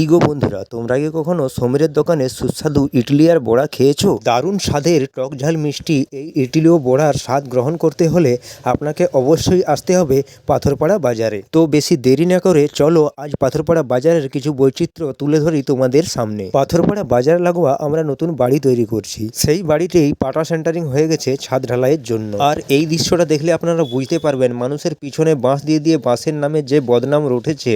এই গো বন্ধুরা, তোমরা কি কখনো সমীরের দোকানে সুস্বাদু ইডলি আর বড়া খেয়েছো? দারুণ স্বাদের টক ঝাল মিষ্টি এই ইডলি ও বড়ার স্বাদ গ্রহণ করতে হলে আপনাকে অবশ্যই আসতে হবে পাথরপাড়া বাজারে। তো বেশি দেরি না করে চলো আজ পাথরপাড়া বাজারের কিছু বৈচিত্র্য তুলে ধরি তোমাদের সামনে। পাথরপাড়া বাজার লাগোয়া আমরা নতুন বাড়ি তৈরি করছি, সেই বাড়িতেই পাটা সেন্টারিং হয়ে গেছে ছাদ ঢালাইয়ের জন্য। আর এই দৃশ্যটা দেখলে আপনারা বুঝতে পারবেন মানুষের পিছনে বাঁশ দিয়ে দিয়ে বাঁশের নামে যে বদনাম উঠেছে।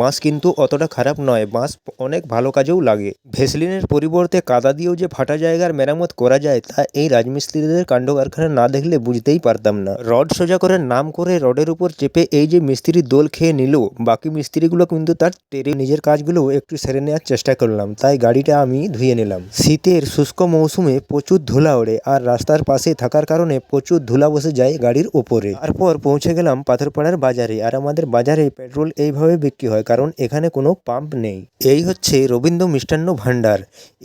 বাঁশ কিন্তু অতটা খারাপ নয়, বাঁশ অনেক ভালো কাজেও লাগে। ভেসলিনের পরিবর্তে কাদা দিয়েও যে ফাটা জায়গার মেরামত করা যায় তা এই রাজমিস্ত্রিদের কাণ্ড কারখানা না দেখলে বুঝতেই পারতাম না। রড সোজা করে নাম করে রডের উপর চেপে এই যে মিস্ত্রি দোল খেয়ে নিল, বাকি মিস্ত্রিগুলো কিন্তু তার টেরে নিজের কাজগুলো একটু সেরে নেওয়ার চেষ্টা করলাম, তাই গাড়িটা আমি ধুয়ে নিলাম। শীতের শুষ্ক মৌসুমে প্রচুর ধুলা ওড়ে আর রাস্তার পাশে থাকার কারণে প্রচুর ধুলা বসে যায় গাড়ির ওপরে। তারপর পৌঁছে গেলাম পাথরপাড়ার বাজারে। আর আমাদের বাজারে পেট্রোল এইভাবে বিক্রি হয় কারণ এখানে কোনো পাম্প নেই। এই হচ্ছে রবীন্দ্র মিষ্টান্ন ভান্ডার।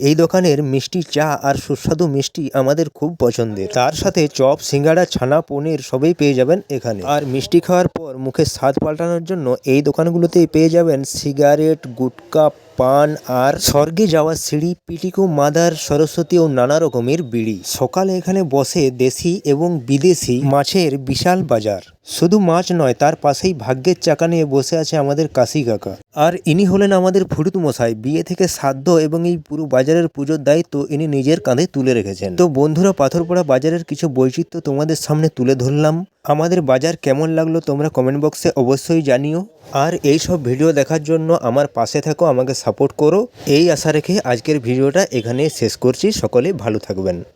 এই দোকানের মিষ্টি চা আর সুস্বাদু মিষ্টি আমাদের খুব পছন্দের। তার সাথে চপ, সিঙ্গাড়া, ছানা, পনির সবই পেয়ে যাবেন এখানে। আর মিষ্টি খাওয়ার পর মুখের স্বাদ পাল্টানোর জন্য এই দোকানগুলোতেই পেয়ে যাবেন সিগারেট, গুটকা, পান আর স্বর্গে যাওয়ার সিঁড়ি, পিটিকু, মাদার, সরস্বতী ও নানা রকমের বিড়ি। সকালে এখানে বসে দেশি এবং বিদেশি মাছের বিশাল বাজার। শুধু মাছ নয়, তার পাশেই ভাগ্যের চাকা নিয়ে বসে আছে আমাদের কাশি কাকা। আর ইনি হলেন আমাদের ফুরুত মশাই। বিয়ে থেকে শ্রাদ্ধ এবং এই পুরো বাজারের পুজোর দায়িত্ব ইনি নিজের কাঁধে তুলে রেখেছেন। তো বন্ধুরা, পাথরপাড়া বাজারের কিছু বৈচিত্র্য তোমাদের সামনে তুলে ধরলাম। আমাদের বাজার কেমন লাগলো তোমরা কমেন্ট বক্সে অবশ্যই জানিও। আর এই সব ভিডিও দেখার জন্য আমার পাশে থাকো, আমাকে সাপোর্ট করো, এই আশা রেখে আজকের ভিডিওটা এখানে শেষ করছি। সকলে ভালো থাকবেন।